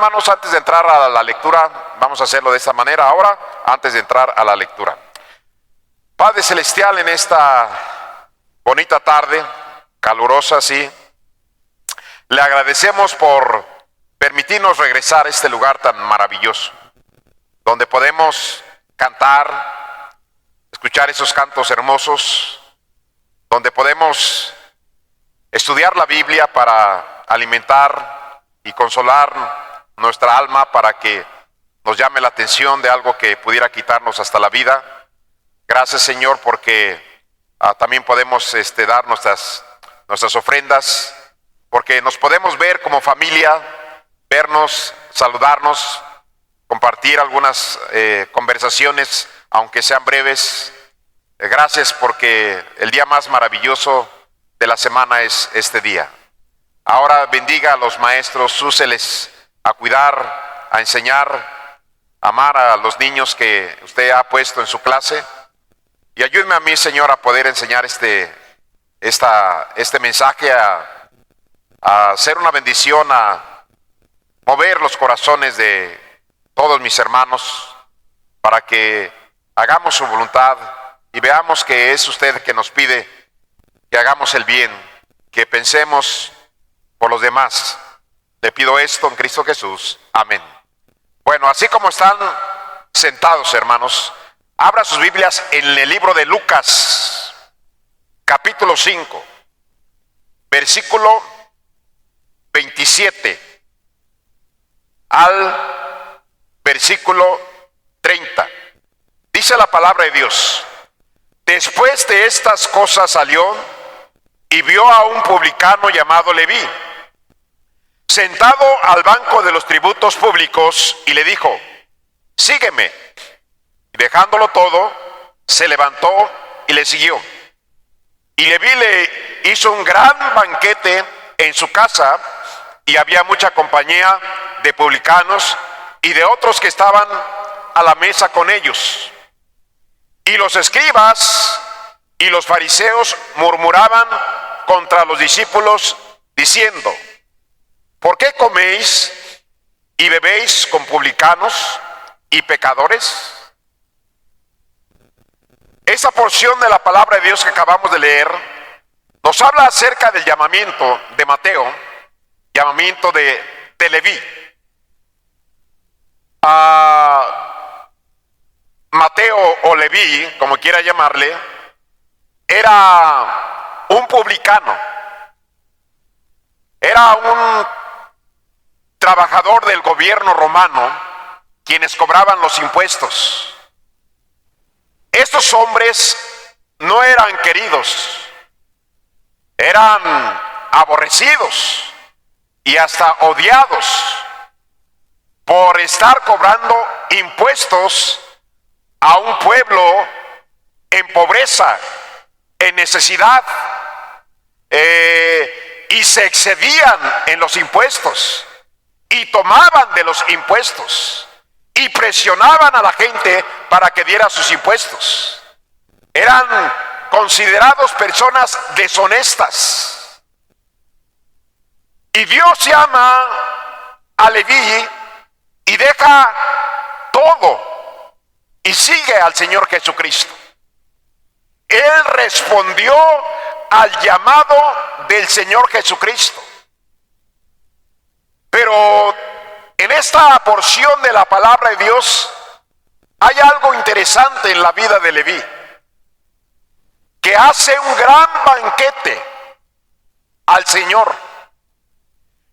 hermanos, antes de entrar a la lectura, vamos a hacerlo de esta manera ahora, antes de entrar a la lectura. Padre Celestial, en esta bonita tarde, calurosa, sí, le agradecemos por permitirnos regresar a este lugar tan maravilloso, donde podemos cantar, escuchar esos cantos hermosos, donde podemos estudiar la Biblia para alimentar y consolar nuestra alma, para que nos llame la atención de algo que pudiera quitarnos hasta la vida. Gracias, Señor, porque también podemos dar nuestras ofrendas, porque nos podemos ver como familia, vernos, saludarnos, compartir algunas conversaciones, aunque sean breves. Gracias porque el día más maravilloso de la semana es este día. Ahora bendiga a los maestros, úseles a cuidar, a enseñar, a amar a los niños que usted ha puesto en su clase. Y ayúdeme a mí, Señor, a poder enseñar este mensaje, a ser una bendición, a mover los corazones de todos mis hermanos, para que hagamos su voluntad y veamos que es usted que nos pide que hagamos el bien, que pensemos por los demás. Le pido esto en Cristo Jesús. Amén. Bueno, así como están sentados, hermanos, abra sus Biblias en el libro de Lucas, capítulo 5, versículo 27 al versículo 30. Dice la palabra de Dios: después de estas cosas salió y vio a un publicano llamado Leví, sentado al banco de los tributos públicos, y le dijo: sígueme. Y dejándolo todo, se levantó y le siguió. Y Leví le hizo un gran banquete en su casa, y había mucha compañía de publicanos y de otros que estaban a la mesa con ellos. Y los escribas y los fariseos murmuraban contra los discípulos, diciendo: ¿por qué coméis y bebéis con publicanos y pecadores? Esa porción de la palabra de Dios que acabamos de leer nos habla acerca del llamamiento de Mateo, llamamiento de Leví. Mateo o Leví, como quiera llamarle, era un publicano, era un trabajador del gobierno romano, quienes cobraban los impuestos. Estos hombres no eran queridos, eran aborrecidos y hasta odiados por estar cobrando impuestos a un pueblo en pobreza, en necesidad, y se excedían en los impuestos y tomaban de los impuestos y presionaban a la gente para que diera sus impuestos. Eran considerados personas deshonestas. Y Dios llama a Leví y deja todo y sigue al Señor Jesucristo. Él respondió al llamado del Señor Jesucristo. Pero en esta porción de la palabra de Dios hay algo interesante en la vida de Leví, que hace un gran banquete al Señor.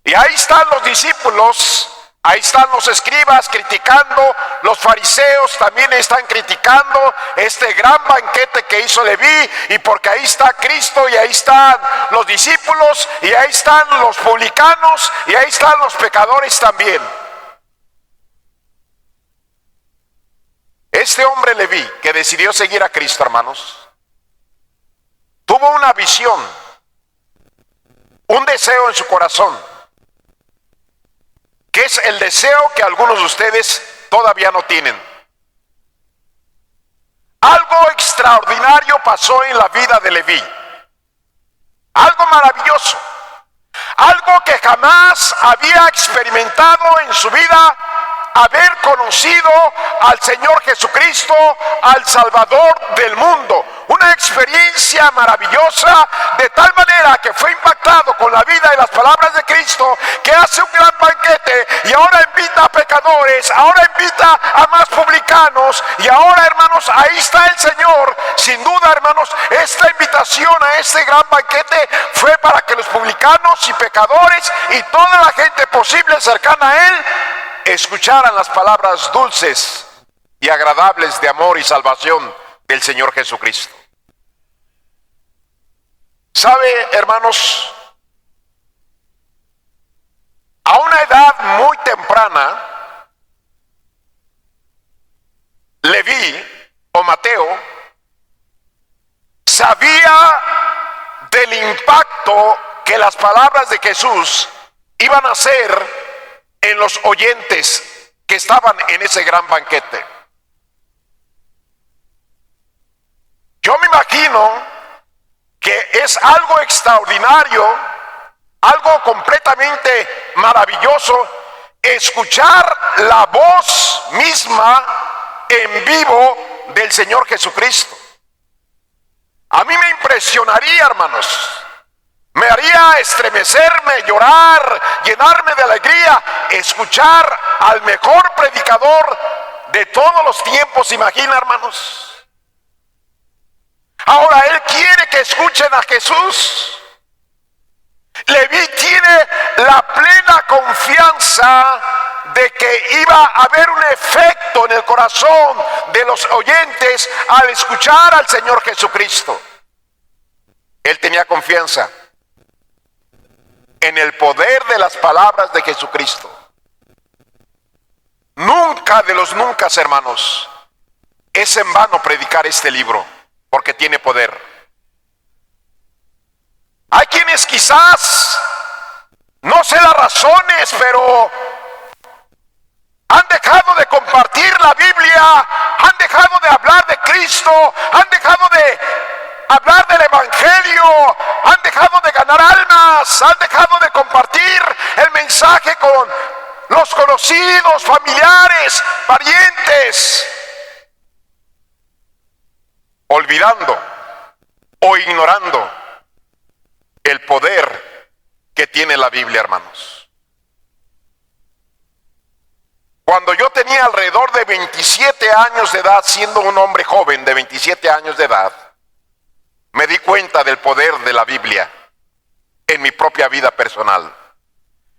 Y ahí están los discípulos, ahí están los escribas criticando, los fariseos también están criticando este gran banquete que hizo Leví, y porque ahí está Cristo, y ahí están los discípulos, y ahí están los publicanos, y ahí están los pecadores también. Este hombre Leví, que decidió seguir a Cristo, hermanos, tuvo una visión, un deseo en su corazón, que es el deseo que algunos de ustedes todavía no tienen. Algo extraordinario pasó en la vida de Leví, algo maravilloso, algo que jamás había experimentado en su vida, haber conocido al Señor Jesucristo, al Salvador del mundo. Una experiencia maravillosa, de tal manera que fue impactado con la vida y las palabras de Cristo, que hace un gran banquete y ahora invita a pecadores, ahora invita a más publicanos, y ahora, hermanos, ahí está el Señor. Sin duda, hermanos, esta invitación a este gran banquete fue para que los publicanos y pecadores y toda la gente posible cercana a Él escucharan las palabras dulces y agradables de amor y salvación del Señor Jesucristo. ¿Sabe, hermanos? A una edad muy temprana, Leví o Mateo sabía del impacto que las palabras de Jesús iban a hacer en los oyentes que estaban en ese gran banquete. Yo me imagino que es algo extraordinario, algo completamente maravilloso, escuchar la voz misma en vivo del Señor Jesucristo. A mí me impresionaría, hermanos. Me haría estremecerme, llorar, llenarme de alegría, escuchar al mejor predicador de todos los tiempos, imagina, hermanos. Ahora Él quiere que escuchen a Jesús. Leví tiene la plena confianza de que iba a haber un efecto en el corazón de los oyentes al escuchar al Señor Jesucristo. Él tenía confianza en el poder de las palabras de Jesucristo. Nunca de los nunca, hermanos, es en vano predicar este libro, porque tiene poder. Hay quienes quizás, no sé las razones, pero han dejado de compartir la Biblia, han dejado de hablar de Cristo, han dejado de hablar del Evangelio, han dejado de ganar almas, han dejado de compartir el mensaje con los conocidos, familiares, parientes, olvidando o ignorando el poder que tiene la Biblia, hermanos. Cuando yo tenía alrededor de 27 años de edad, siendo un hombre joven de 27 años de edad, me di cuenta del poder de la Biblia en mi propia vida personal.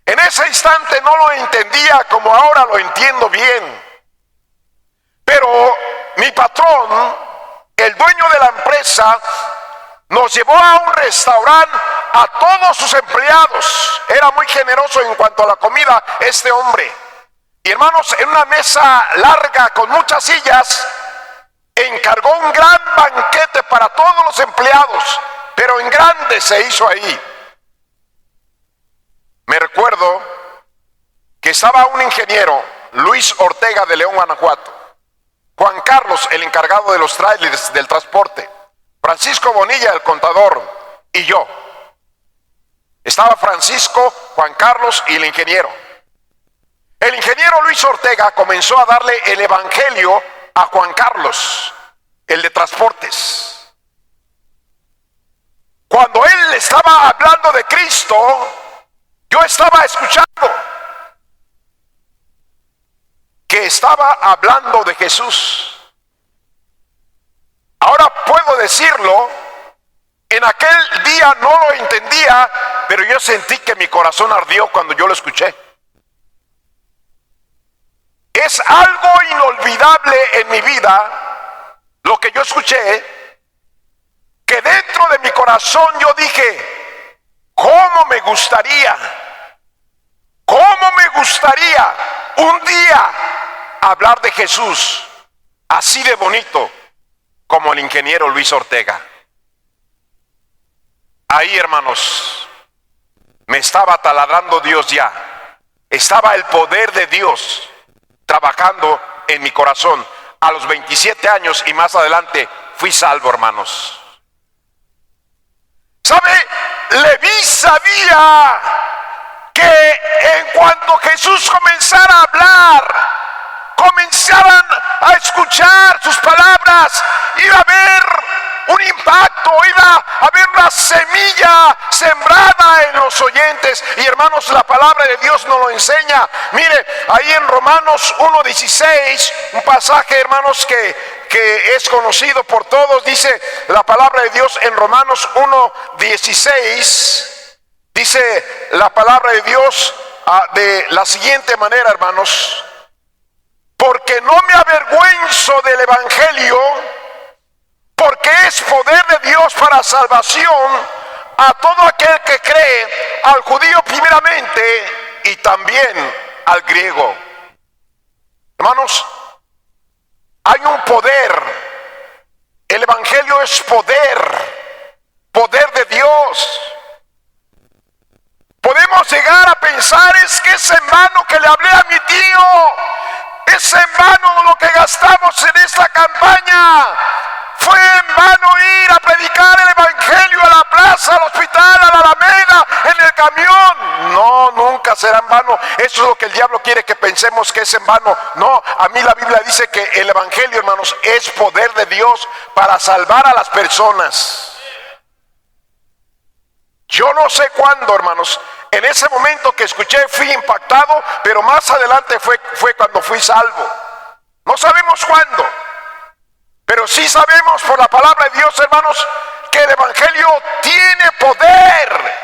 En ese instante no lo entendía como ahora lo entiendo bien. Pero mi patrón, el dueño de la empresa, nos llevó a un restaurante a todos sus empleados. Era muy generoso en cuanto a la comida este hombre. Y hermanos, en una mesa larga con muchas sillas, encargó un gran banquete para todos los empleados, pero en grande se hizo ahí. Me recuerdo que estaba un ingeniero, Luis Ortega de León, Guanajuato, Juan Carlos, el encargado de los trailers del transporte, Francisco Bonilla, el contador, y yo. Estaba Francisco, Juan Carlos y el ingeniero. El ingeniero Luis Ortega comenzó a darle el evangelio a Juan Carlos, el de transportes. Cuando él estaba hablando de Cristo, yo estaba escuchando que estaba hablando de Jesús. Ahora puedo decirlo, en aquel día no lo entendía, pero yo sentí que mi corazón ardió cuando yo lo escuché. Es algo inolvidable en mi vida, lo que yo escuché, que dentro de mi corazón yo dije, ¿cómo me gustaría un día hablar de Jesús así de bonito como el ingeniero Luis Ortega? Ahí, hermanos, me estaba taladrando Dios ya. Estaba el poder de Dios trabajando en mi corazón. A los 27 años y más adelante fui salvo, hermanos. ¿Sabe? Leví sabía cuando Jesús comenzara a hablar, comenzaran a escuchar sus palabras, iba a haber un impacto, iba a haber una semilla sembrada en los oyentes. Y hermanos, la palabra de Dios nos lo enseña. Mire, ahí en Romanos 1:16, un pasaje, hermanos, que es conocido por todos, dice la palabra de Dios en Romanos 1:16, dice la palabra de Dios de la siguiente manera, hermanos: porque no me avergüenzo del evangelio, porque es poder de Dios para salvación a todo aquel que cree, al judío primeramente y también al griego. Hermanos, hay un poder. El evangelio es poder de Dios. Podemos llegar a pensar: es que es en vano que le hablé a mi tío, es en vano lo que gastamos en esta campaña, fue en vano ir a predicar el evangelio a la plaza, al hospital, a la Alameda, en el camión. No, nunca será en vano. Eso es lo que el diablo quiere que pensemos, que es en vano. No, a mí la Biblia dice que el evangelio, hermanos, es poder de Dios para salvar a las personas. Yo no sé cuándo, hermanos, en ese momento que escuché fui impactado, pero más adelante fue cuando fui salvo. No sabemos cuándo, pero sí sabemos por la palabra de Dios, hermanos, que el evangelio tiene poder.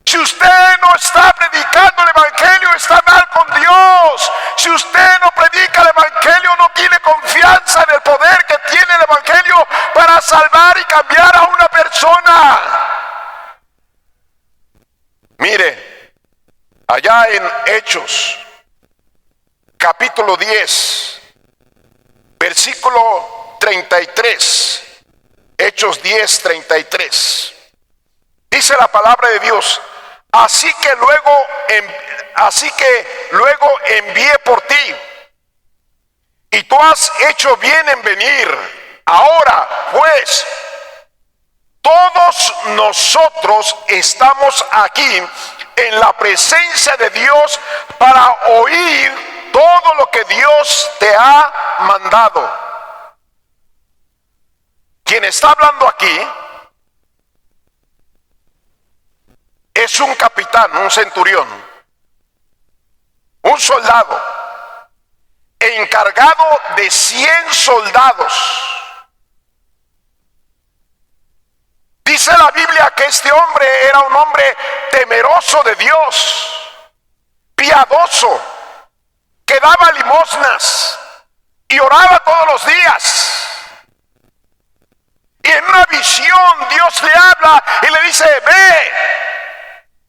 Si usted no está predicando el evangelio, está mal con Dios. Si usted no predica el evangelio, no tiene confianza en el poder que tiene el evangelio para salvar y cambiar a una persona. Mire, allá en Hechos, capítulo 10, versículo 33, Hechos 10, 33, dice la palabra de Dios: así que luego envié por ti, y tú has hecho bien en venir. Ahora, pues, todos nosotros estamos aquí en la presencia de Dios para oír todo lo que Dios te ha mandado. Quien está hablando aquí es un capitán, un centurión, un soldado encargado de 100 soldados. Dice la Biblia que este hombre era un hombre temeroso de Dios, piadoso, que daba limosnas y oraba todos los días. Y en una visión Dios le habla y le dice: ve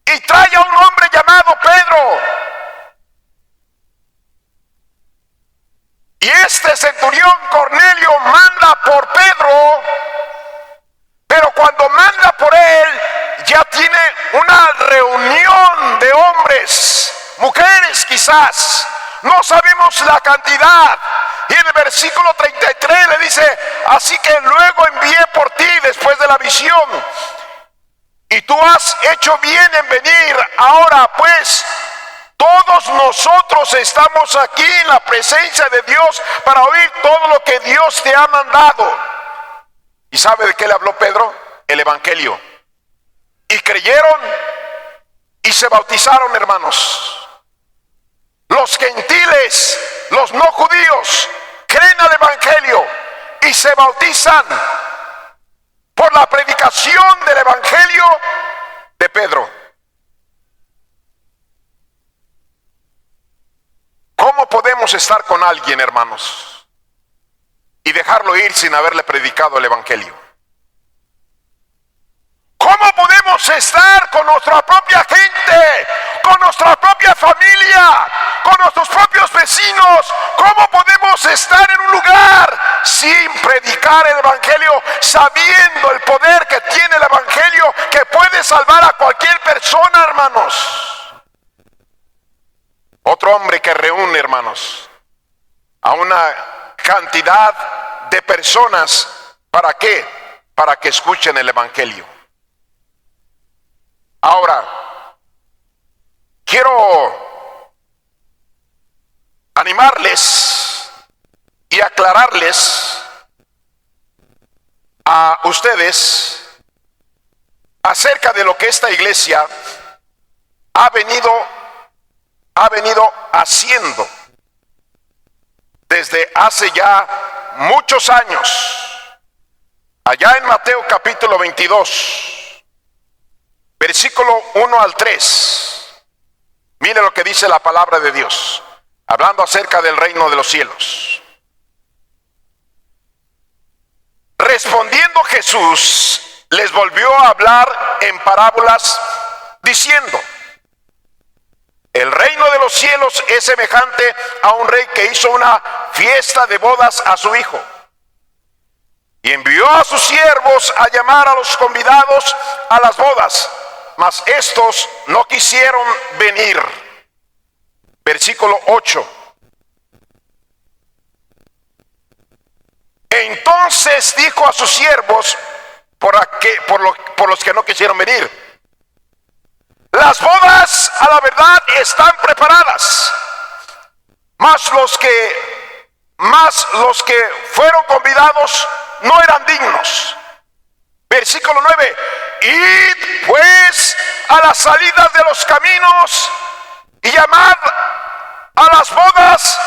y trae a un hombre llamado Pedro. Y este centurión Cornelio manda por Pedro, pero cuando manda por él, ya tiene una reunión de hombres, mujeres quizás, no sabemos la cantidad. Y en el versículo 33 le dice: así que luego envié por ti después de la visión, y tú has hecho bien en venir. Ahora pues, todos nosotros estamos aquí en la presencia de Dios para oír todo lo que Dios te ha mandado. ¿Y sabe de qué le habló Pedro? El evangelio. Y creyeron y se bautizaron, hermanos. Los gentiles, los no judíos, creen al evangelio y se bautizan por la predicación del evangelio de Pedro. ¿Cómo podemos estar con alguien, hermanos, y dejarlo ir sin haberle predicado el evangelio? ¿Cómo podemos estar con nuestra propia gente, con nuestra propia familia, con nuestros propios vecinos? ¿Cómo podemos estar en un lugar sin predicar el evangelio, sabiendo el poder que tiene el evangelio, que puede salvar a cualquier persona, hermanos? Otro hombre que reúne, hermanos, a una cantidad de personas. ¿Para qué? Para que escuchen el evangelio. Ahora, quiero animarles y aclararles a ustedes acerca de lo que esta iglesia ha venido haciendo desde hace ya muchos años. Allá en Mateo capítulo 22, versículo 1 al 3, mire lo que dice la palabra de Dios, hablando acerca del reino de los cielos. Respondiendo Jesús, les volvió a hablar en parábolas, diciendo: el reino de los cielos es semejante a un rey que hizo una fiesta de bodas a su hijo. Y envió a sus siervos a llamar a los convidados a las bodas, mas estos no quisieron venir. Versículo 8. Entonces dijo a sus siervos, por los que no quisieron venir: las bodas a la verdad están preparadas, mas los que fueron convidados no eran dignos. Versículo 9. Id pues a las salidas de los caminos y llamad a las bodas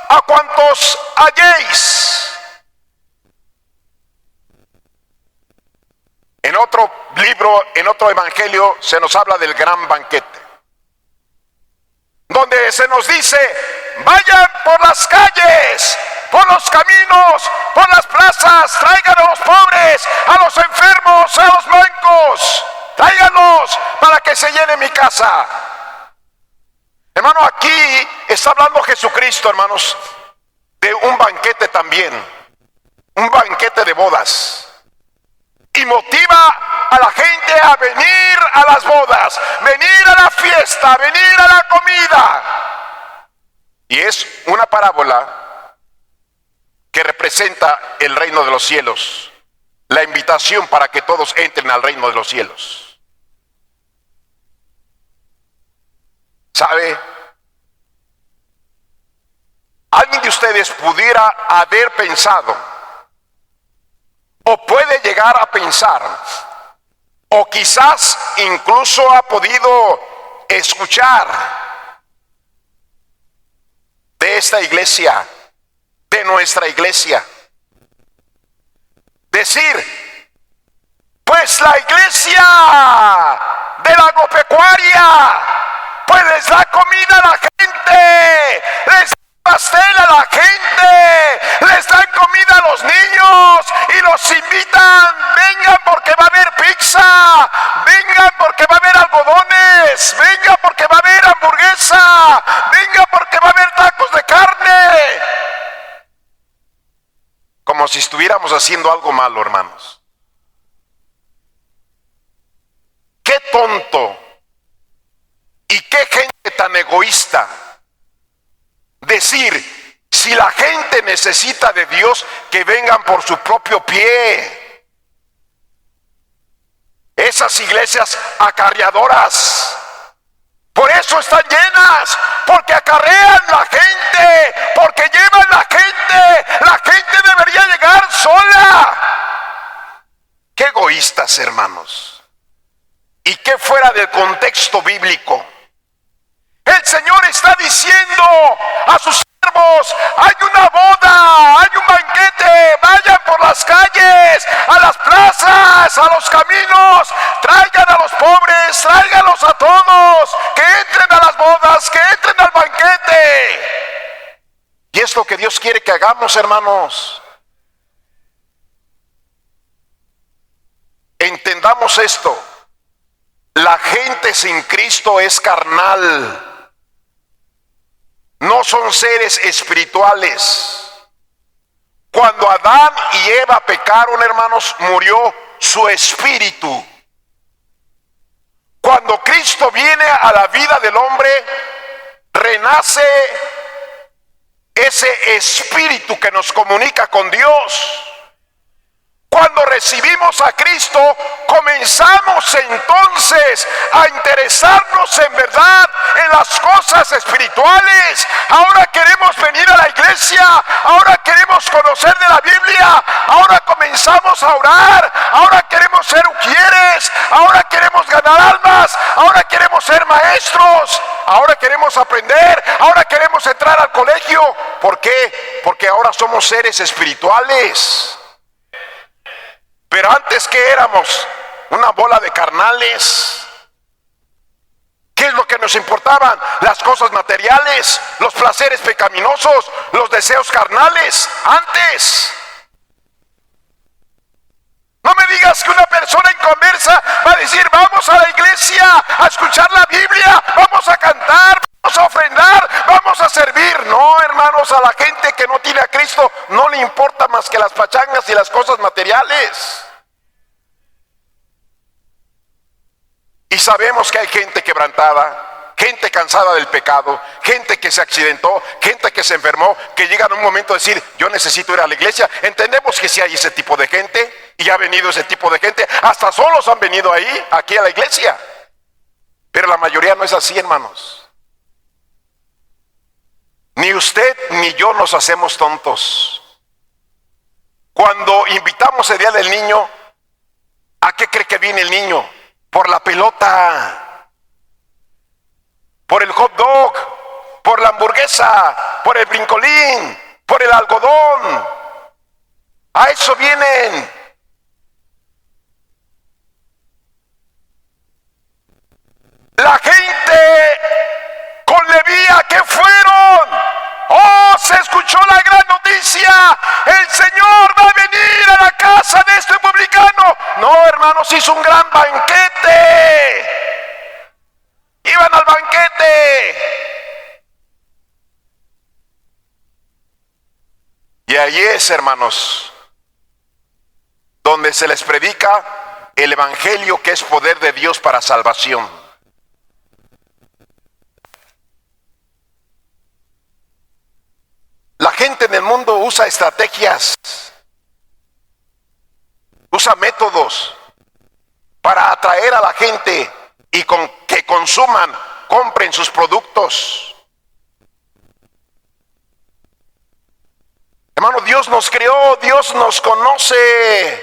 a cuantos halléis. En otro libro, en otro evangelio, se nos habla del gran banquete, donde se nos dice: vayan por las calles, por los caminos, por las plazas, traigan a los pobres, a los enfermos, a los mancos, tráiganlos para que se llene mi casa. Hermano, aquí está hablando Jesucristo, hermanos, de un banquete también, un banquete de bodas. Y motiva a la gente a venir a las bodas, venir a la fiesta, venir a la comida. Y es una parábola que representa el reino de los cielos, la invitación para que todos entren al reino de los cielos. ¿Sabe? Alguien de ustedes pudiera haber pensado, o puede llegar a pensar, o quizás incluso ha podido escuchar de esta iglesia, de nuestra iglesia, decir: pues la iglesia de la agropecuaria, pues les da comida a la gente, les da pastel a la gente, les dan comida a los niños y los invitan: vengan porque va a haber pizza, vengan porque va a haber algodones, vengan porque va a haber hamburguesa, vengan porque va a haber tacos de carne. Como si estuviéramos haciendo algo malo, hermanos. Qué tonto y qué gente tan egoísta decir: si la gente necesita de Dios, que vengan por su propio pie. Esas iglesias acarreadoras, por eso están llenas, porque acarrean la gente, porque llevan la gente. La gente debería llegar sola. Qué egoístas, hermanos, y qué fuera del contexto bíblico. El Señor está diciendo a sus siervos: hay una boda, hay un banquete, vayan por las calles, a las plazas, a los caminos, traigan a los pobres, tráiganlos a todos, que entren a las bodas, que entren al banquete. Y es lo que Dios quiere que hagamos, hermanos. Entendamos esto: la gente sin Cristo es carnal. No son seres espirituales. Cuando Adán y Eva pecaron, hermanos, murió su espíritu. Cuando Cristo viene a la vida del hombre, renace ese espíritu que nos comunica con Dios. Cuando recibimos a Cristo, comenzamos entonces a interesarnos en verdad en las cosas espirituales. Ahora queremos venir a la iglesia, ahora queremos conocer de la Biblia, ahora comenzamos a orar, ahora queremos ser ujieres, ahora queremos ganar almas, ahora queremos ser maestros, ahora queremos aprender, ahora queremos entrar al colegio. ¿Por qué? Porque ahora somos seres espirituales. Pero antes, ¿qué éramos? Una bola de carnales. ¿Qué es lo que nos importaban? Las cosas materiales, los placeres pecaminosos, los deseos carnales. Antes. No me digas que una persona inconversa va a decir: vamos a la iglesia a escuchar la Biblia, vamos a cantar, vamos a ofrendar, vamos a servir. No, hermanos, a la gente que no tiene a Cristo no le importa más que las pachangas y las cosas materiales. Y sabemos que hay gente quebrantada, gente cansada del pecado, gente que se accidentó, gente que se enfermó, que llega en un momento a decir: yo necesito ir a la iglesia. Entendemos que sí hay ese tipo de gente, y ha venido ese tipo de gente, hasta solos han venido aquí a la iglesia. Pero la mayoría no es así, hermanos. Ni usted ni yo nos hacemos tontos. Cuando invitamos el día del niño, ¿a qué cree que viene el niño? Por la pelota, por el hot dog, por la hamburguesa, por el brincolín, por el algodón. A eso vienen. La gente con Leví, ¿a qué fueron? Oh, se escuchó la gran noticia: el Señor va a venir a la casa de este publicano. No, hermanos, hizo un gran banquete. Iban al banquete. Y ahí es, hermanos, donde se les predica el evangelio, que es poder de Dios para salvación. La gente en el mundo usa estrategias, usa métodos para atraer a la gente y que consuman, compren sus productos. Hermano, Dios nos creó, Dios nos conoce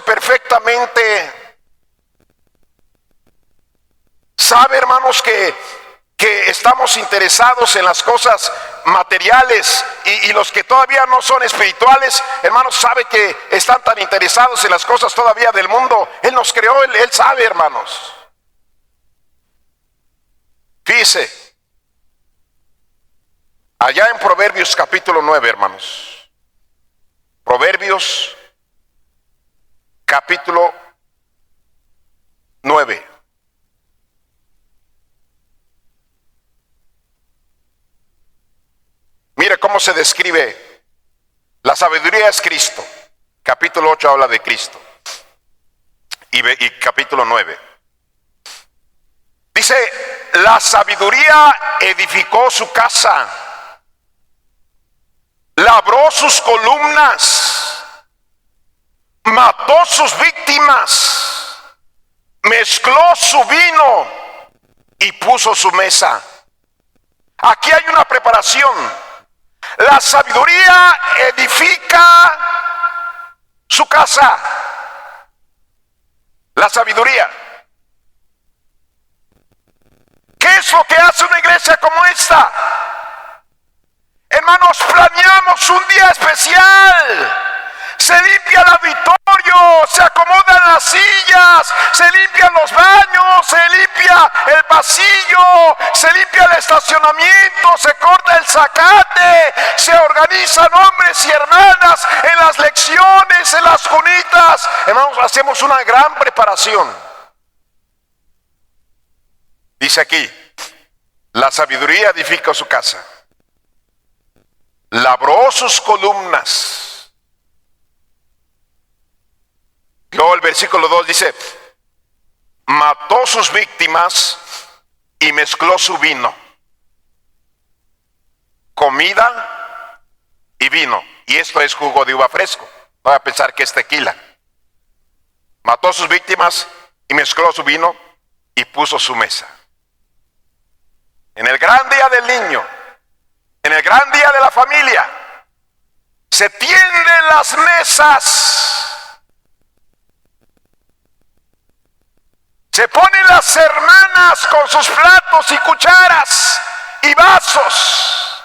perfectamente. Sabe, hermanos, que estamos interesados en las cosas materiales, y los que todavía no son espirituales, hermanos, sabe que están tan interesados en las cosas todavía del mundo. Él nos creó, Él sabe, hermanos. Fíjese, allá en Proverbios capítulo 9, hermanos. Proverbios capítulo 9. Mire cómo se describe. La sabiduría es Cristo. Capítulo 8 habla de Cristo. Y capítulo 9. Dice: la sabiduría edificó su casa, labró sus columnas, mató sus víctimas, mezcló su vino y puso su mesa. Aquí hay una preparación. La sabiduría edifica su casa. La sabiduría. ¿Qué es lo que hace una iglesia como esta? Hermanos, planeamos un día especial. Se limpia el auditorio, se acomodan las sillas, se limpian los baños, se limpia el pasillo, se limpia el estacionamiento, se corta el zacate, se organizan hombres y hermanas en las lecciones, en las junitas. Hermanos, hacemos una gran preparación. Dice aquí: la sabiduría edifica su casa, labró sus columnas. Luego el versículo 2 dice: mató sus víctimas y mezcló su vino. Comida y vino. Y esto es jugo de uva fresco. No voy a pensar que es tequila. Mató sus víctimas y mezcló su vino y puso su mesa. en el gran día del niño, en el gran día de la familia, se tienden las mesas, se ponen las hermanas con sus platos y cucharas y vasos,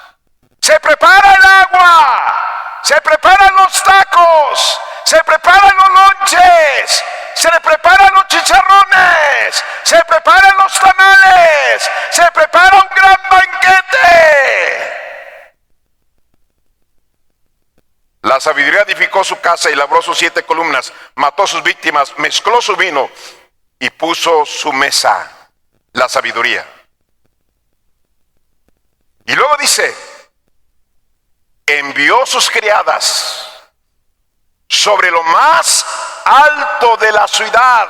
se prepara el agua, se preparan los tacos, se preparan los lonches, se le preparan los chicharrones, se preparan los tamales, se prepara un gran banquete. La sabiduría edificó su casa y labró sus 7 columnas, mató sus víctimas, mezcló su vino y puso su mesa. La sabiduría. Y luego dice, envió sus criadas sobre lo más alto de la ciudad,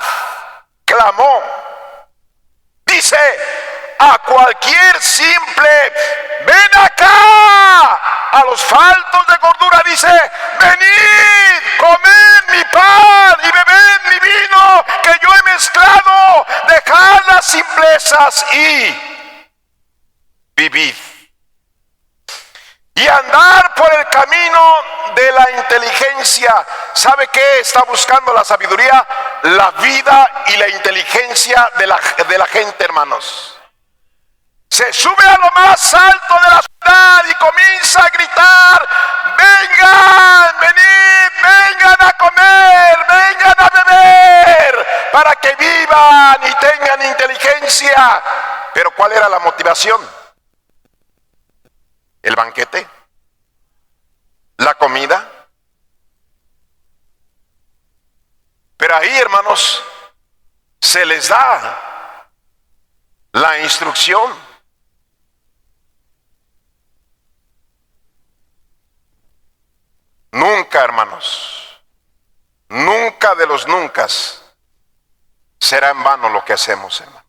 clamó, dice, a cualquier simple, ven acá, a los faltos de gordura, dice, venid, comed mi pan y bebed mi vino, que yo he mezclado, dejad las simplezas y vivid. Y andar por el camino de la inteligencia. ¿Sabe qué está buscando la sabiduría? La vida y la inteligencia de la gente, hermanos. Se sube a lo más alto de la ciudad y comienza a gritar, vengan, venid, vengan a comer, vengan a beber, para que vivan y tengan inteligencia. Pero ¿cuál era la motivación? El banquete, la comida. Pero ahí, hermanos, se les da la instrucción. Nunca, hermanos, nunca de los nunca será en vano lo que hacemos, hermanos.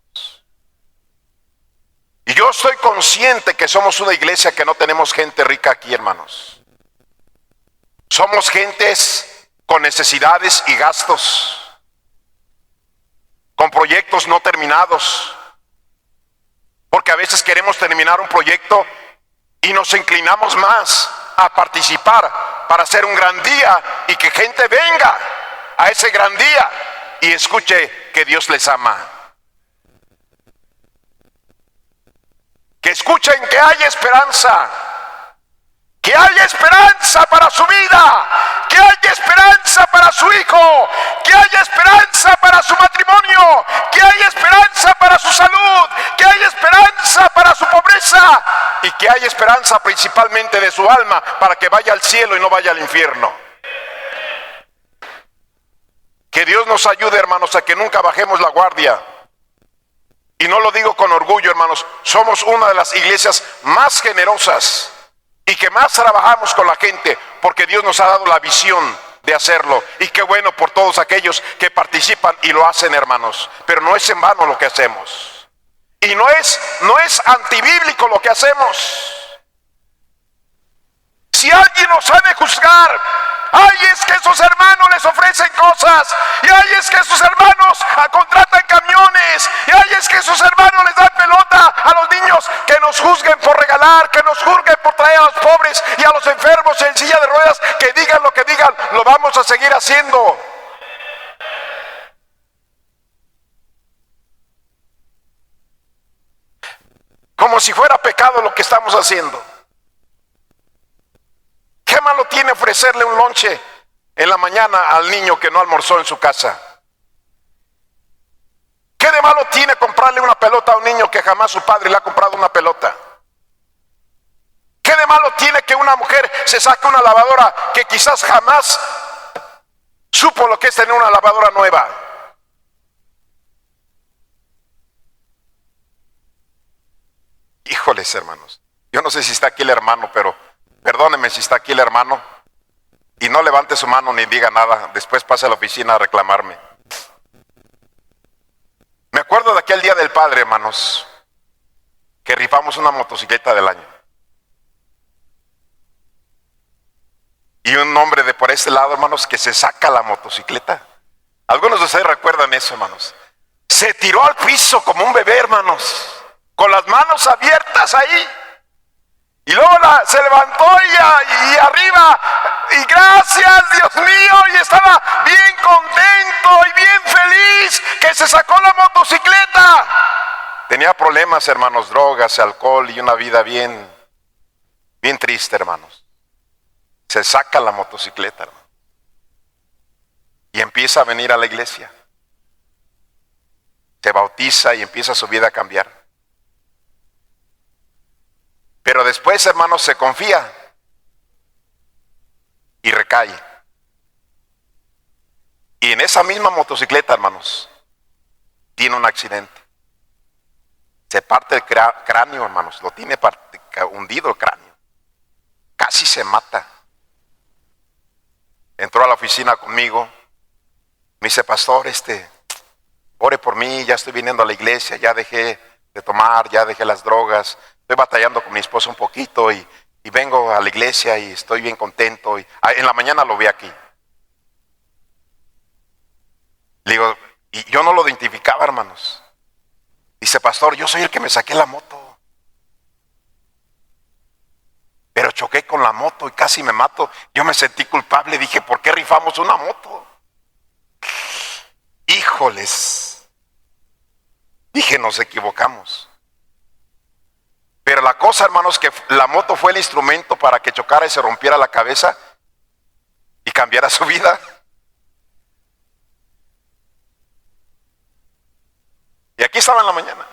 Y yo estoy consciente que somos una iglesia que no tenemos gente rica aquí, hermanos. Somos gentes con necesidades y gastos, con proyectos no terminados, porque a veces queremos terminar un proyecto y nos inclinamos más a participar para hacer un gran día y que gente venga a ese gran día y escuche que Dios les ama. Que escuchen que hay esperanza, que hay esperanza para su vida, que hay esperanza para su hijo, que hay esperanza para su matrimonio, que hay esperanza para su salud, que hay esperanza para su pobreza y que hay esperanza principalmente de su alma para que vaya al cielo y no vaya al infierno. Que Dios nos ayude, hermanos, a que nunca bajemos la guardia. Y no lo digo con orgullo, hermanos, somos una de las iglesias más generosas y que más trabajamos con la gente, porque Dios nos ha dado la visión de hacerlo. Y qué bueno por todos aquellos que participan y lo hacen, hermanos. Pero no es en vano lo que hacemos. Y no es antibíblico lo que hacemos. Si alguien nos ha de juzgar, ay, es que esos hermanos les ofrecen cosas, y ay, es que esos hermanos contratan camiones, y ay, es que esos hermanos les dan pelota a los niños. Que nos juzguen por regalar, que nos juzguen por traer a los pobres y a los enfermos en silla de ruedas, que digan lo que digan, lo vamos a seguir haciendo. Como si fuera pecado lo que estamos haciendo. ¿Qué malo tiene ofrecerle un lonche en la mañana al niño que no almorzó en su casa? ¿Qué de malo tiene comprarle una pelota a un niño que jamás su padre le ha comprado una pelota? ¿Qué de malo tiene que una mujer se saque una lavadora que quizás jamás supo lo que es tener una lavadora nueva? Híjoles, hermanos, yo no sé si está aquí el hermano, pero perdóneme si está aquí el hermano y no levante su mano ni diga nada, después pase a la oficina a reclamarme. Me acuerdo de aquel día del padre, hermanos, que rifamos una motocicleta del año. Y un hombre de por este lado, hermanos, que se saca la motocicleta. Algunos de ustedes recuerdan eso, hermanos. Se tiró al piso como un bebé, hermanos, con las manos abiertas ahí. Y luego se levantó y arriba, y gracias Dios mío, y estaba bien contento y bien feliz que se sacó la motocicleta. Tenía problemas, hermanos, drogas, alcohol y una vida bien triste, hermanos. Se saca la motocicleta, hermano, y empieza a venir a la iglesia. Se bautiza y empieza su vida a cambiar. Pero después, hermanos, se confía y recae. Y en esa misma motocicleta, hermanos, tiene un accidente. Se parte el cráneo, hermanos, lo tiene hundido el cráneo. Casi se mata. Entró a la oficina conmigo. Me dice, pastor, ore por mí, ya estoy viniendo a la iglesia, ya dejé de tomar, ya dejé las drogas. Estoy batallando con mi esposa un poquito y vengo a la iglesia y estoy bien contento. Y en la mañana lo vi aquí. Le digo, y yo no lo identificaba, hermanos. Dice, pastor, yo soy el que me saqué la moto. Pero choqué con la moto y casi me mato. Yo me sentí culpable. Dije, ¿por qué rifamos una moto? Híjoles. Dije, nos equivocamos. Pero la cosa, hermanos, que la moto fue el instrumento para que chocara y se rompiera la cabeza y cambiara su vida. Y aquí estaba en la mañana.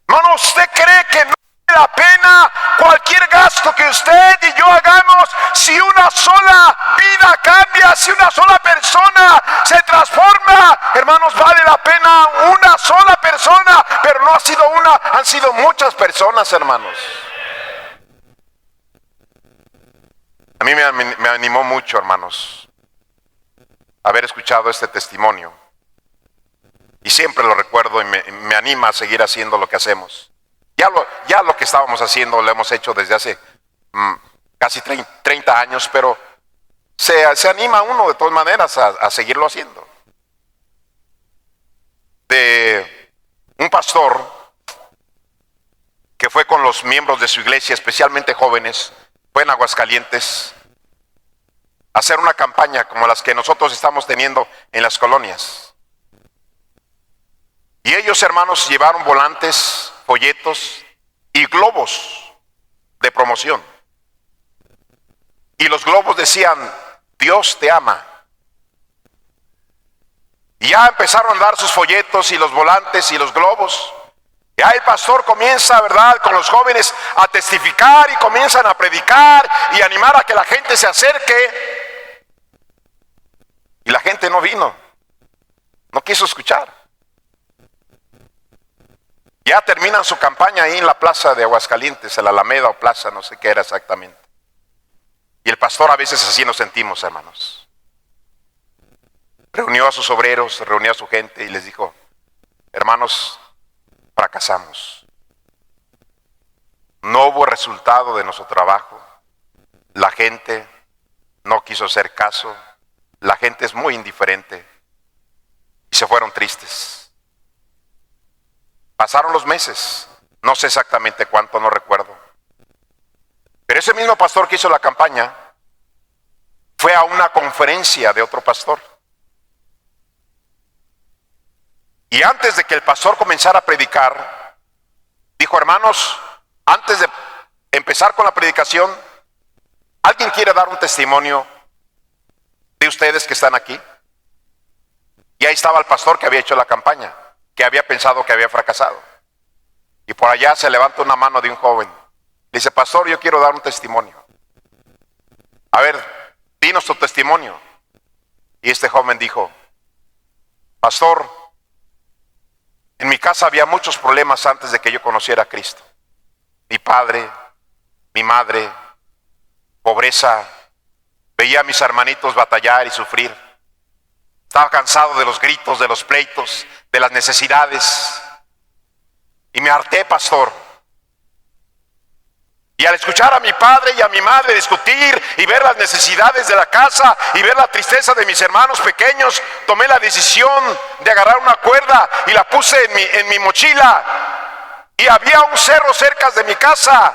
Hermano, ¿usted cree que no vale la pena cualquier gasto que usted y yo hagamos si una sola vida cambia, si una sola persona se transforma? Hermanos, vale la pena una sola persona, pero no ha sido una, han sido muchas personas, hermanos. A mí me animó mucho, hermanos, haber escuchado este testimonio. Y siempre lo recuerdo y me anima a seguir haciendo lo que hacemos. Ya lo que estábamos haciendo lo hemos hecho desde hace casi 30 años, pero se anima uno de todas maneras a seguirlo haciendo. De un pastor que fue con los miembros de su iglesia, especialmente jóvenes, fue en Aguascalientes, a hacer una campaña como las que nosotros estamos teniendo en las colonias. Y ellos, hermanos, llevaron volantes, folletos y globos de promoción. Y los globos decían, Dios te ama. Y ya empezaron a dar sus folletos y los volantes y los globos. Ya el pastor comienza, ¿verdad?, con los jóvenes a testificar y comienzan a predicar y animar a que la gente se acerque. Y la gente no vino, no quiso escuchar. Ya terminan su campaña ahí en la plaza de Aguascalientes, en la Alameda o plaza, no sé qué era exactamente. Y el pastor, a veces así nos sentimos, hermanos. Reunió a sus obreros, reunió a su gente y les dijo, hermanos, fracasamos. No hubo resultado de nuestro trabajo. La gente no quiso hacer caso. La gente es muy indiferente. Y se fueron tristes. Pasaron los meses, no sé exactamente cuánto, no recuerdo. Pero ese mismo pastor que hizo la campaña fue a una conferencia de otro pastor. Y antes de que el pastor comenzara a predicar, dijo, hermanos, antes de empezar con la predicación, ¿alguien quiere dar un testimonio de ustedes que están aquí? Y ahí estaba el pastor que había hecho la campaña, que había pensado que había fracasado. Y por allá se levanta una mano de un joven. Dice, pastor, yo quiero dar un testimonio. A ver, dinos tu testimonio. Y este joven dijo, pastor, en mi casa había muchos problemas antes de que yo conociera a Cristo. Mi padre, mi madre, pobreza. Veía a mis hermanitos batallar y sufrir. Estaba cansado de los gritos, de los pleitos, de las necesidades. Y me harté, pastor. Y al escuchar a mi padre y a mi madre discutir y ver las necesidades de la casa y ver la tristeza de mis hermanos pequeños, tomé la decisión de agarrar una cuerda y la puse en mi mochila. Y había un cerro cerca de mi casa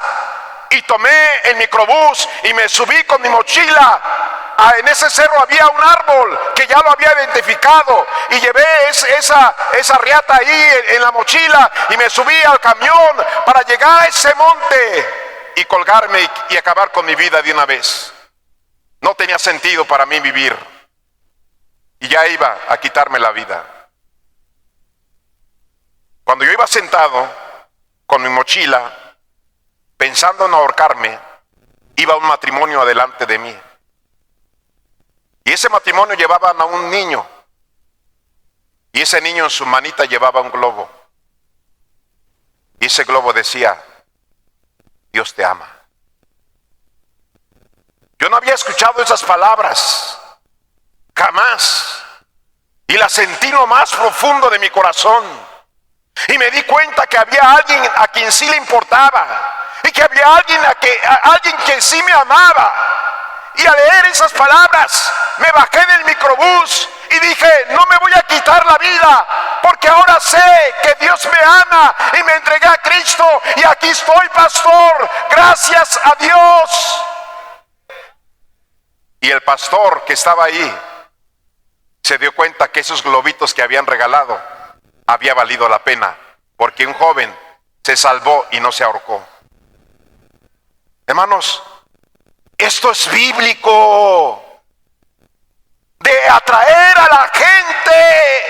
y tomé el microbús y me subí con mi mochila. En ese cerro había un árbol que ya lo había identificado y llevé esa riata ahí en la mochila y me subí al camión para llegar a ese monte y colgarme y acabar con mi vida de una vez. No tenía sentido para mí vivir y ya iba a quitarme la vida. Cuando yo iba sentado con mi mochila pensando en ahorcarme, iba un matrimonio adelante de mí. Y ese matrimonio llevaban a un niño. Y ese niño en su manita llevaba un globo. Y ese globo decía: Dios te ama. Yo no había escuchado esas palabras, jamás. Y las sentí en lo más profundo de mi corazón. Y me di cuenta que había alguien a quien sí le importaba. Y que había alguien que sí me amaba. Y al leer esas palabras, me bajé del microbús y dije: no me voy a quitar la vida, porque ahora sé que Dios me ama y me entregué a Cristo y aquí estoy, pastor, gracias a Dios. Y el pastor que estaba ahí se dio cuenta que esos globitos que habían regalado había valido la pena, porque un joven se salvó y no se ahorcó. Hermanos, esto es bíblico, de atraer a la gente.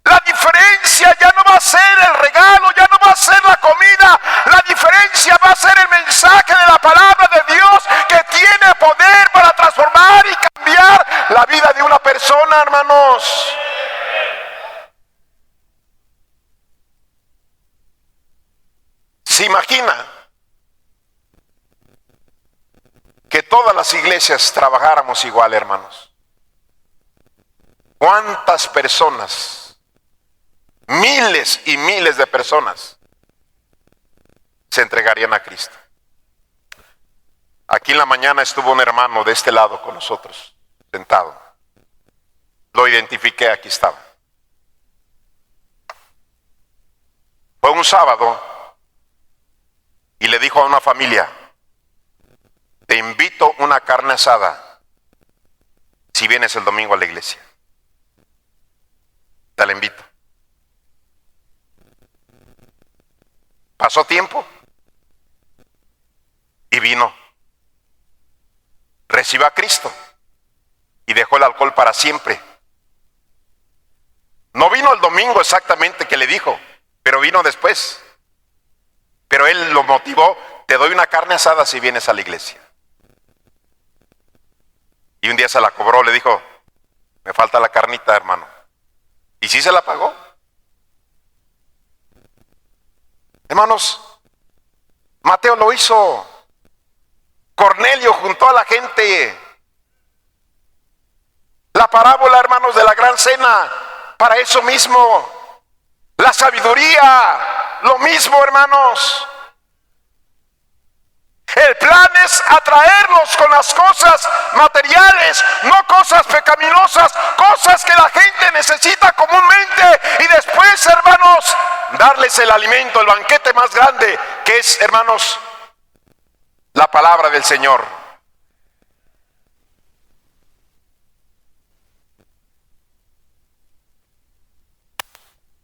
La diferencia ya no va a ser el regalo, ya no va a ser la comida. La diferencia va a ser el mensaje de la palabra de Dios, que tiene poder para transformar y cambiar la vida de una persona, hermanos. ¿Se imagina que todas las iglesias trabajáramos igual, hermanos? ¿Cuántas personas, miles y miles de personas, se entregarían a Cristo? Aquí en la mañana estuvo un hermano de este lado con nosotros, sentado. Lo identifiqué, aquí estaba. Fue un sábado y le dijo a una familia: te invito a una carne asada si vienes el domingo a la iglesia. Te la invito. Pasó tiempo y vino. Recibió a Cristo y dejó el alcohol para siempre. No vino el domingo exactamente que le dijo, pero vino después. Pero él lo motivó: te doy una carne asada si vienes a la iglesia. Y un día se la cobró, le dijo: me falta la carnita, hermano. Y sí se la pagó. Hermanos, Mateo lo hizo. Cornelio juntó a la gente. La parábola, hermanos, de la gran cena, para eso mismo. La sabiduría, lo mismo, hermanos. El plan es atraerlos con las cosas materiales, no cosas pecaminosas, cosas que la gente necesita comúnmente, y después, hermanos, darles el alimento, el banquete más grande, que es, hermanos, la palabra del Señor.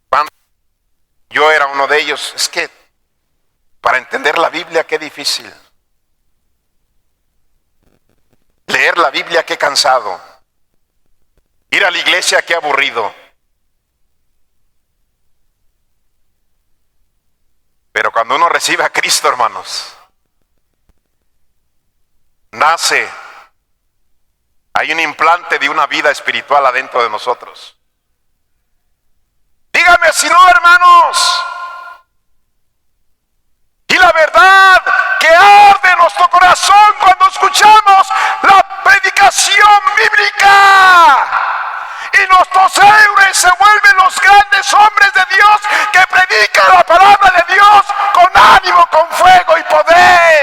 Cuando yo era uno de ellos, es que para entender la Biblia, qué difícil. Leer la Biblia, qué cansado. Ir a la iglesia, qué aburrido. Pero cuando uno recibe a Cristo, hermanos, nace. Hay un implante de una vida espiritual adentro de nosotros. Dígame si no, hermanos. Y la verdad que arde en nuestro corazón cuando escuchamos la predicación bíblica. Y nuestros héroes se vuelven los grandes hombres de Dios que predican la palabra de Dios con ánimo, con fuego y poder.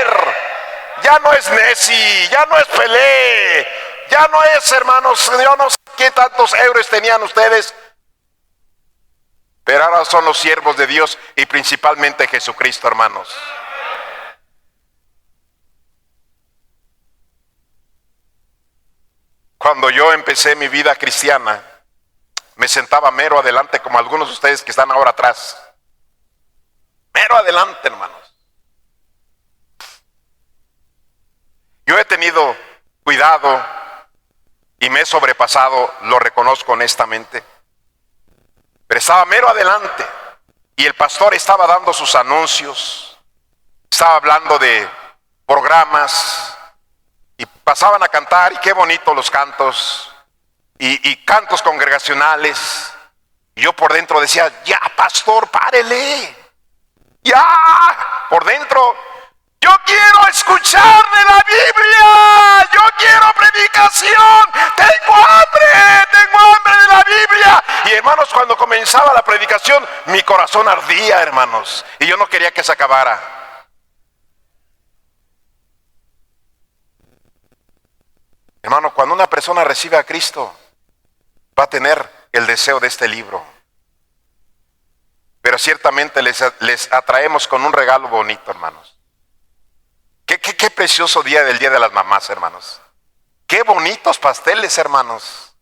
ya no es Pelé, ya no es, hermanos, yo no sé qué tantos euros tenían ustedes, pero ahora son los siervos de Dios y principalmente Jesucristo, hermanos. Cuando yo empecé mi vida cristiana, me sentaba mero adelante, como algunos de ustedes que están ahora atrás. Mero adelante, hermanos. Yo he tenido cuidado y me he sobrepasado, lo reconozco honestamente. Pero estaba mero adelante y el pastor estaba dando sus anuncios, estaba hablando de programas y pasaban a cantar, y qué bonito los cantos y cantos congregacionales. Y yo por dentro decía, ya pastor, párele, ya. Por dentro, yo quiero escuchar de la Biblia, yo quiero predicación, tengo hambre de la Biblia. Y hermanos, cuando comenzaba la predicación, mi corazón ardía, hermanos, y yo no quería que se acabara. Hermano, cuando una persona recibe a Cristo, va a tener el deseo de este libro. Pero ciertamente les atraemos con un regalo bonito, hermanos. Qué precioso día del Día de las Mamás, hermanos. Qué bonitos pasteles, hermanos.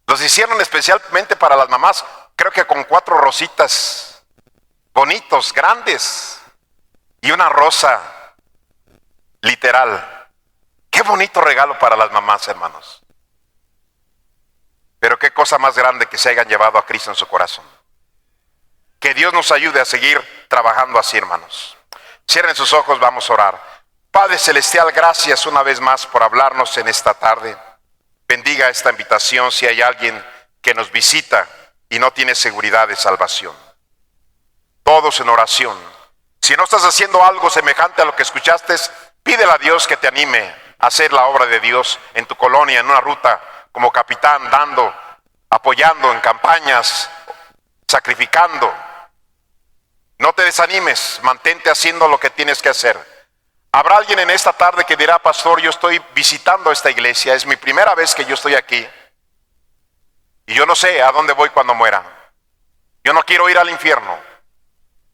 Los hicieron especialmente para las mamás, creo que con 4 rositas bonitos, grandes, y una rosa literal. Qué bonito regalo para las mamás, hermanos. Pero qué cosa más grande que se hayan llevado a Cristo en su corazón. Que Dios nos ayude a seguir trabajando así, hermanos. Cierren sus ojos, vamos a orar. Padre Celestial, gracias una vez más por hablarnos en esta tarde. Bendiga esta invitación si hay alguien que nos visita y no tiene seguridad de salvación. Todos en oración. Si no estás haciendo algo semejante a lo que escuchaste, pídele a Dios que te anime a hacer la obra de Dios en tu colonia, en una ruta, como capitán, dando, apoyando en campañas, sacrificando. No te desanimes, mantente haciendo lo que tienes que hacer. Habrá alguien en esta tarde que dirá, pastor, yo estoy visitando esta iglesia, es mi primera vez que yo estoy aquí, y yo no sé a dónde voy cuando muera. Yo no quiero ir al infierno,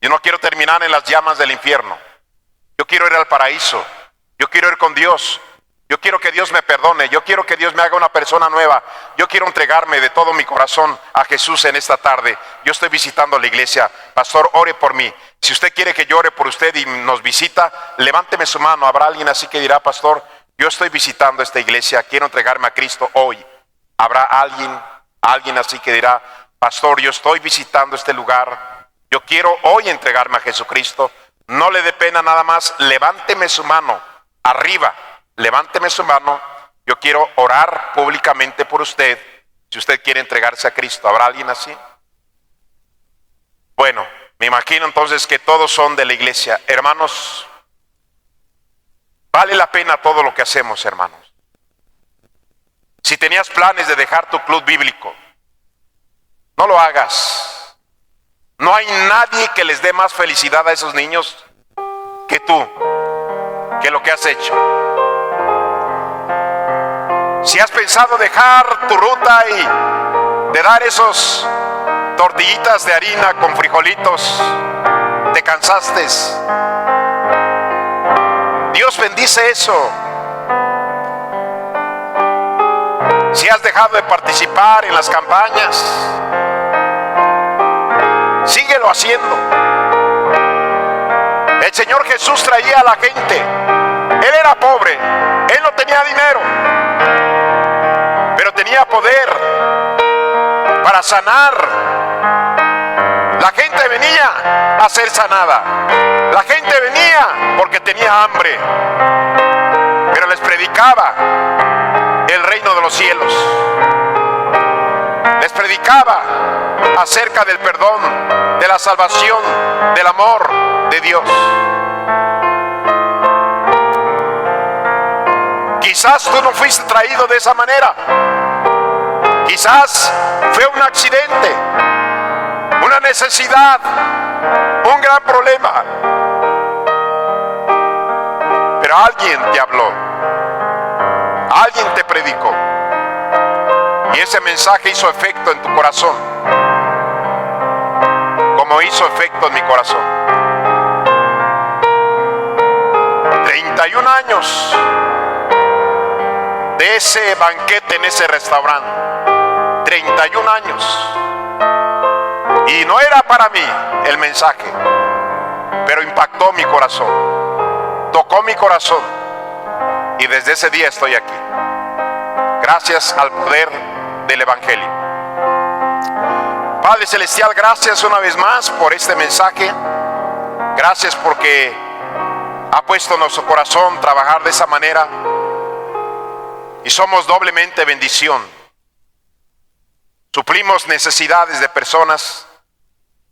yo no quiero terminar en las llamas del infierno, yo quiero ir al paraíso, yo quiero ir con Dios. Yo quiero que Dios me perdone, yo quiero que Dios me haga una persona nueva, yo quiero entregarme de todo mi corazón a Jesús en esta tarde. Yo estoy visitando la iglesia, pastor, ore por mí. Si usted quiere que yo ore por usted y nos visita, levánteme su mano. Habrá alguien así que dirá, pastor, yo estoy visitando esta iglesia, quiero entregarme a Cristo hoy. Habrá alguien así que dirá, pastor, yo estoy visitando este lugar, yo quiero hoy entregarme a Jesucristo. No le dé pena nada más, levánteme su mano arriba. Levánteme su mano, yo quiero orar públicamente por usted, si usted quiere entregarse a Cristo. ¿Habrá alguien así? Bueno, me imagino entonces que todos son de la iglesia. Hermanos, vale la pena todo lo que hacemos, hermanos. Si tenías planes de dejar tu club bíblico, no lo hagas. No hay nadie que les dé más felicidad a esos niños que tú, que lo que has hecho. Si has pensado dejar tu ruta y de dar esos tortillitas de harina con frijolitos, te cansaste. Dios bendice eso. Si has dejado de participar en las campañas, síguelo haciendo. El Señor Jesús traía a la gente. Él era pobre, Él no tenía dinero, pero tenía poder para sanar. La gente venía a ser sanada. La gente venía porque tenía hambre, pero les predicaba el reino de los cielos. Les predicaba acerca del perdón, de la salvación, del amor de Dios. Quizás tú no fuiste traído de esa manera. Quizás fue un accidente, una necesidad, un gran problema. Pero alguien te habló. predicó. Y ese mensaje hizo efecto en tu corazón, como hizo efecto en mi corazón. 31 años de ese banquete en ese restaurante. 31 años. Y no era para mí el mensaje, pero impactó mi corazón, tocó mi corazón, y desde ese día estoy aquí, gracias al poder del Evangelio. Padre Celestial, gracias una vez más por este mensaje. Gracias porque ha puesto en nuestro corazón trabajar de esa manera, y somos doblemente bendición. Suplimos necesidades de personas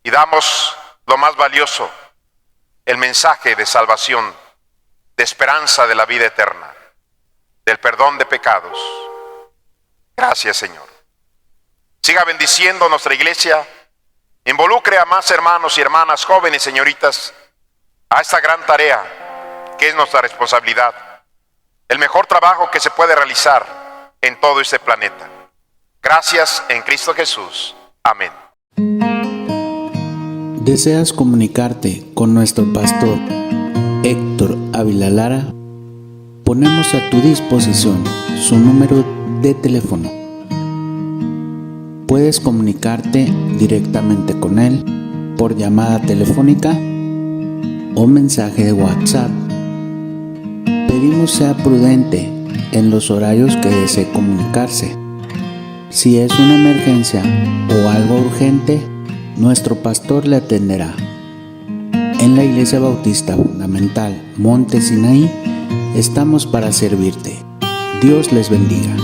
y damos lo más valioso, el mensaje de salvación, de esperanza de la vida eterna, del perdón de pecados. Gracias, Señor. Siga bendiciendo nuestra iglesia. Involucre a más hermanos y hermanas, jóvenes, señoritas, a esta gran tarea que es nuestra responsabilidad. El mejor trabajo que se puede realizar en todo este planeta. Gracias en Cristo Jesús. Amén. ¿Deseas comunicarte con nuestro pastor Héctor Ávila Lara? Ponemos a tu disposición su número de teléfono. Puedes comunicarte directamente con él por llamada telefónica o mensaje de WhatsApp. Pedimos sea prudente en los horarios que desee comunicarse. Si es una emergencia o algo urgente, nuestro pastor le atenderá. En la Iglesia Bautista Fundamental Monte Sinaí estamos para servirte. Dios les bendiga.